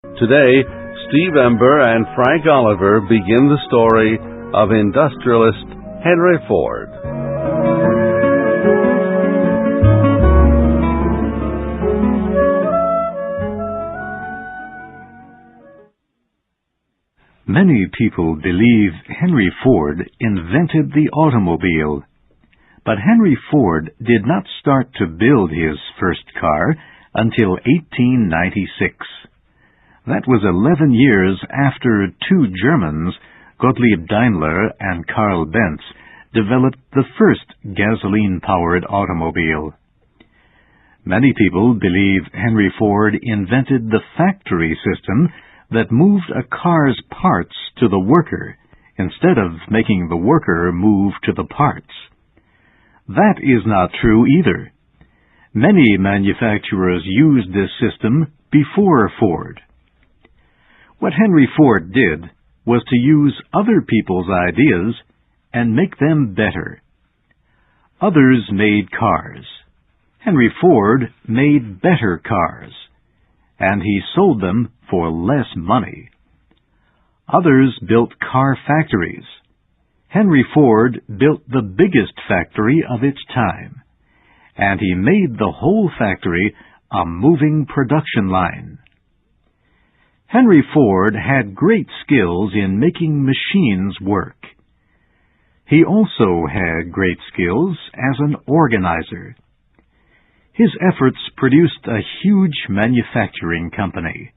Today, Steve Ember and Frank Oliver begin the story of industrialist Henry Ford. Many people believe Henry Ford invented the automobile. But Henry Ford did not start to build his first car until 1896. That was 11 years after two Germans, Gottlieb Daimler and Karl Benz, developed the first gasoline-powered automobile. Many people believe Henry Ford invented the factory system that moved a car's parts to the worker instead of making the worker move to the parts. That is not true either. Many manufacturers used this system before Ford. What Henry Ford did was to use other people's ideas and make them better. Others made cars. Henry Ford made better cars, and he sold them for less money. Others built car factories. Henry Ford built the biggest factory of its time, and he made the whole factory a moving production line. Henry Ford had great skills in making machines work. He also had great skills as an organizer. His efforts produced a huge manufacturing company.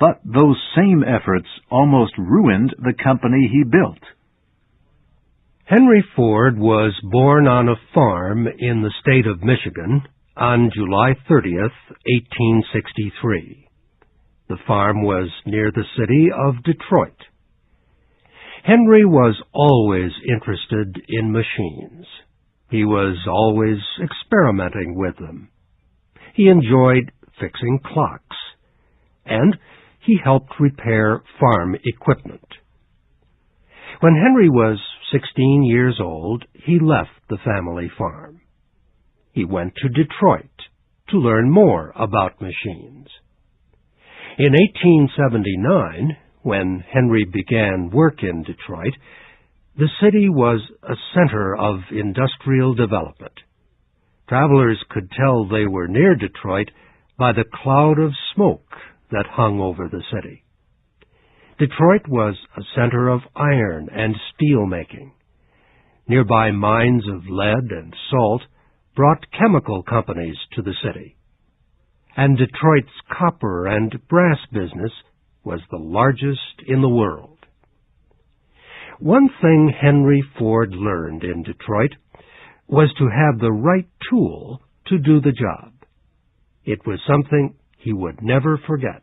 But those same efforts almost ruined the company he built. Henry Ford was born on a farm in the state of Michigan on July 30th, 1863. The farm was near the city of Detroit. Henry was always interested in machines. He was always experimenting with them. He enjoyed fixing clocks, and he helped repair farm equipment. When Henry was 16 years old, he left the family farm. He went to Detroit to learn more about machines. In 1879, when Henry began work in Detroit, the city was a center of industrial development. Travelers could tell they were near Detroit by the cloud of smoke that hung over the city. Detroit was a center of iron and steel making. Nearby mines of lead and salt brought chemical companies to the city. And Detroit's copper and brass business was the largest in the world. One thing Henry Ford learned in Detroit was to have the right tool to do the job. It was something he would never forget.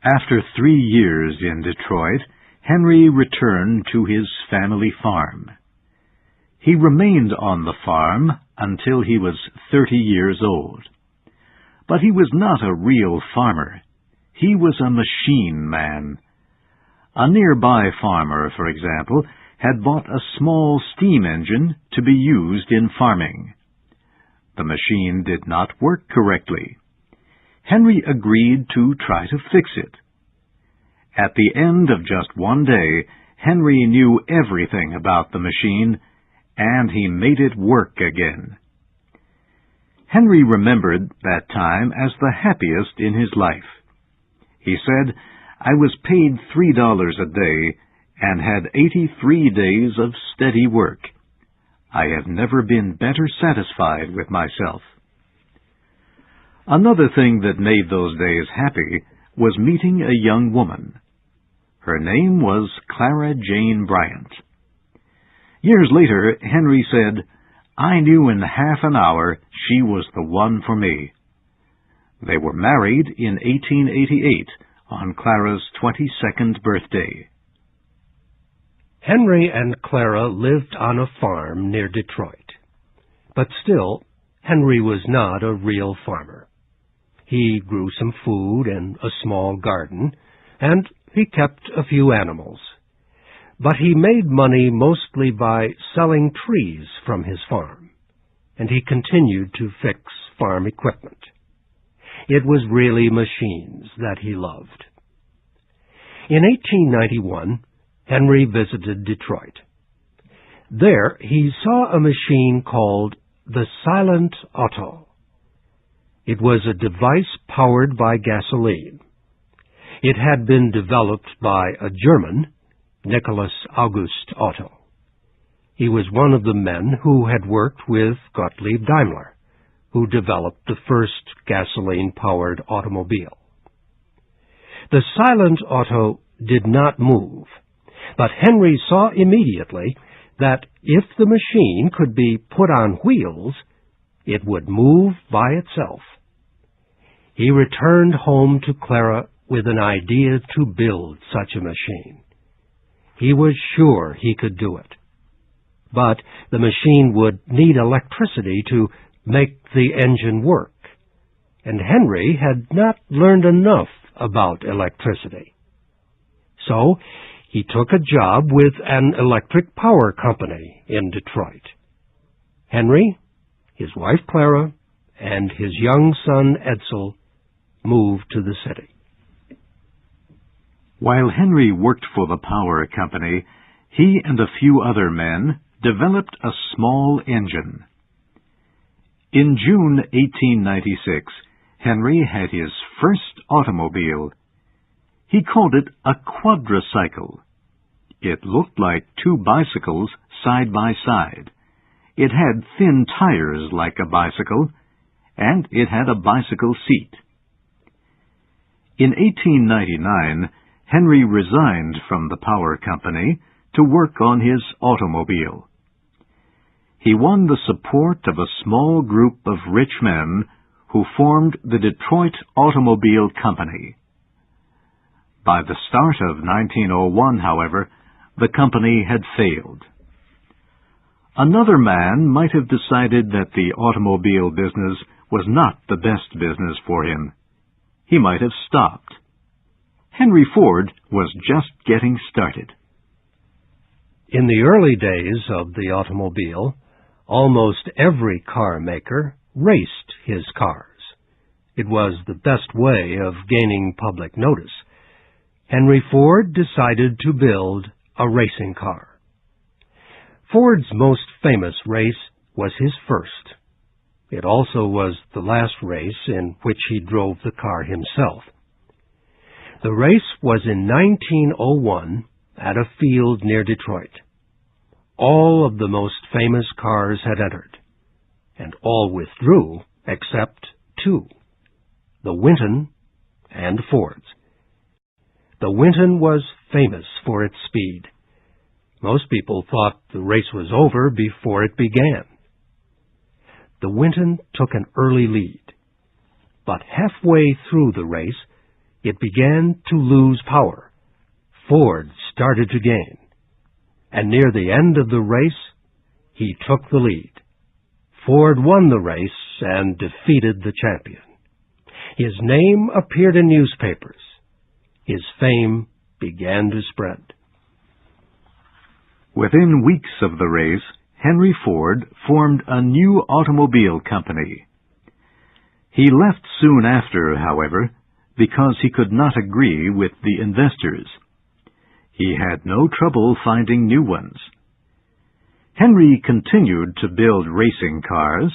After 3 years in Detroit, Henry returned to his family farm. He remained on the farm until he was 30 years old. But he was not a real farmer. He was a machine man. A nearby farmer, for example, had bought a small steam engine to be used in farming. The machine did not work correctly. Henry agreed to try to fix it. At the end of just one day, Henry knew everything about the machine, and he made it work again. Henry remembered that time as the happiest in his life. He said, "I was paid $3 a day and had 83 days of steady work. I have never been better satisfied with myself." Another thing that made those days happy was meeting a young woman. Her name was Clara Jane Bryant. Years later, Henry said, "I knew in half an hour she was the one for me." They were married in 1888 on Clara's 22nd birthday. Henry and Clara lived on a farm near Detroit. But still, Henry was not a real farmer. He grew some food in a small garden, and he kept a few animals. But he made money mostly by selling trees from his farm, and he continued to fix farm equipment. It was really machines that he loved. In 1891, Henry visited Detroit. There he saw a machine called the Silent Auto. It was a device powered by gasoline. It had been developed by a German, Nicholas August Otto. He was one of the men who had worked with Gottlieb Daimler, who developed the first gasoline-powered automobile. The Silent Auto did not move, but Henry saw immediately that if the machine could be put on wheels, it would move by itself. He returned home to Clara with an idea to build such a machine. He was sure he could do it. But the machine would need electricity to make the engine work, and Henry had not learned enough about electricity. So he took a job with an electric power company in Detroit. Henry, his wife Clara, and his young son Edsel moved to the city. While Henry worked for the power company, he and a few other men developed a small engine. In June 1896, Henry had his first automobile. He called it a quadricycle. It looked like two bicycles side by side. It had thin tires like a bicycle, and it had a bicycle seat. In 1899, Henry resigned from the power company to work on his automobile. He won the support of a small group of rich men who formed the Detroit Automobile Company. By the start of 1901, however, the company had failed. Another man might have decided that the automobile business was not the best business for him. He might have stopped. Henry Ford was just getting started. In the early days of the automobile, almost every car maker raced his cars. It was the best way of gaining public notice. Henry Ford decided to build a racing car. Ford's most famous race was his first. It also was the last race in which he drove the car himself. The race was in 1901 at a field near Detroit. All of the most famous cars had entered, and all withdrew except two, the Winton and Ford's. The Winton was famous for its speed. Most people thought the race was over before it began. The Winton took an early lead, but halfway through the race, it began to lose power. Ford started to gain, and near the end of the race, he took the lead. Ford won the race and defeated the champion. His name appeared in newspapers. His fame began to spread. Within weeks of the race, Henry Ford formed a new automobile company. He left soon after, however, because he could not agree with the investors. He had no trouble finding new ones. Henry continued to build racing cars.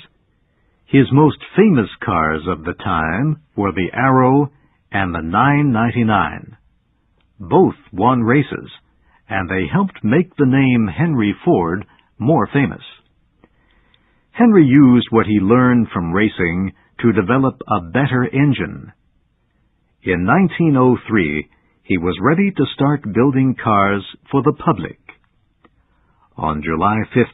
His most famous cars of the time were the Arrow and the 999. Both won races, and they helped make the name Henry Ford more famous. Henry used what he learned from racing to develop a better engine. In 1903, he was ready to start building cars for the public. On July 15,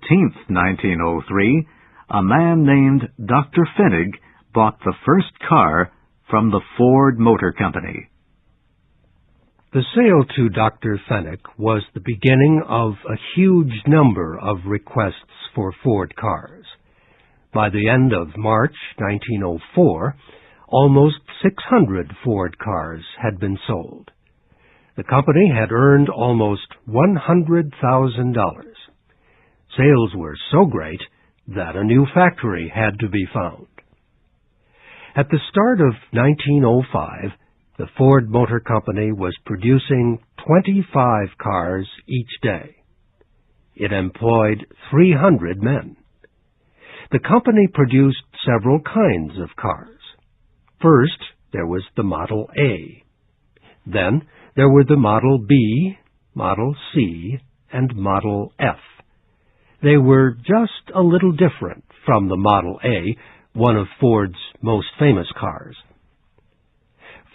1903, a man named Dr. Pfennig bought the first car from the Ford Motor Company. The sale to Dr. Pfennig was the beginning of a huge number of requests for Ford cars. By the end of March 1904, almost 600 Ford cars had been sold. The company had earned almost $100,000. Sales were so great that a new factory had to be found. At the start of 1905, the Ford Motor Company was producing 25 cars each day. It employed 300 men. The company produced several kinds of cars. First, there was the Model A. Then, there were the Model B, Model C, and Model F. They were just a little different from the Model A, one of Ford's most famous cars.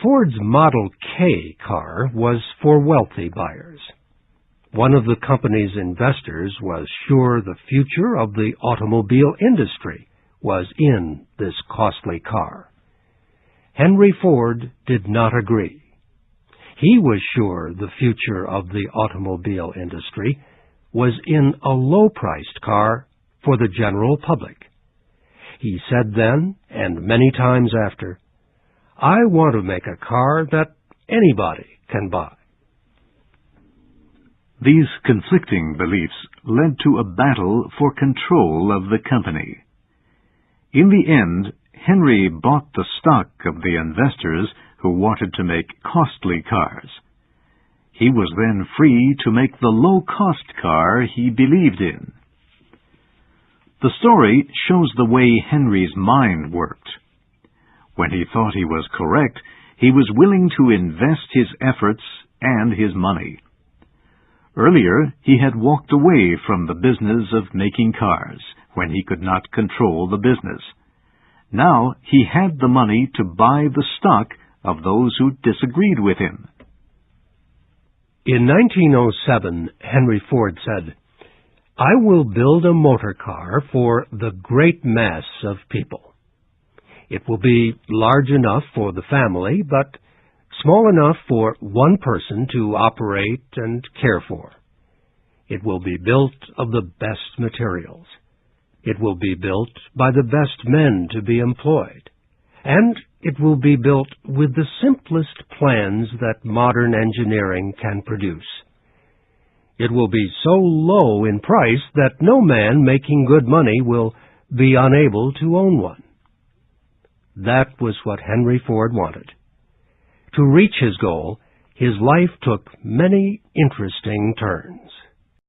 Ford's Model K car was for wealthy buyers. One of the company's investors was sure the future of the automobile industry was in this costly car. Henry Ford did not agree. He was sure the future of the automobile industry was in a low-priced car for the general public. He said then, and many times after, "I want to make a car that anybody can buy." These conflicting beliefs led to a battle for control of the company. In the end, Henry bought the stock of the investors who wanted to make costly cars. He was then free to make the low-cost car he believed in. The story shows the way Henry's mind worked. When he thought he was correct, he was willing to invest his efforts and his money. Earlier, he had walked away from the business of making cars when he could not control the business. Now he had the money to buy the stock of those who disagreed with him. In 1907, Henry Ford said, "I will build a motor car for the great mass of people. It will be large enough for the family, but small enough for one person to operate and care for. It will be built of the best materials. It will be built by the best men to be employed. And it will be built with the simplest plans that modern engineering can produce. It will be so low in price that no man making good money will be unable to own one." That was what Henry Ford wanted. To reach his goal, his life took many interesting turns.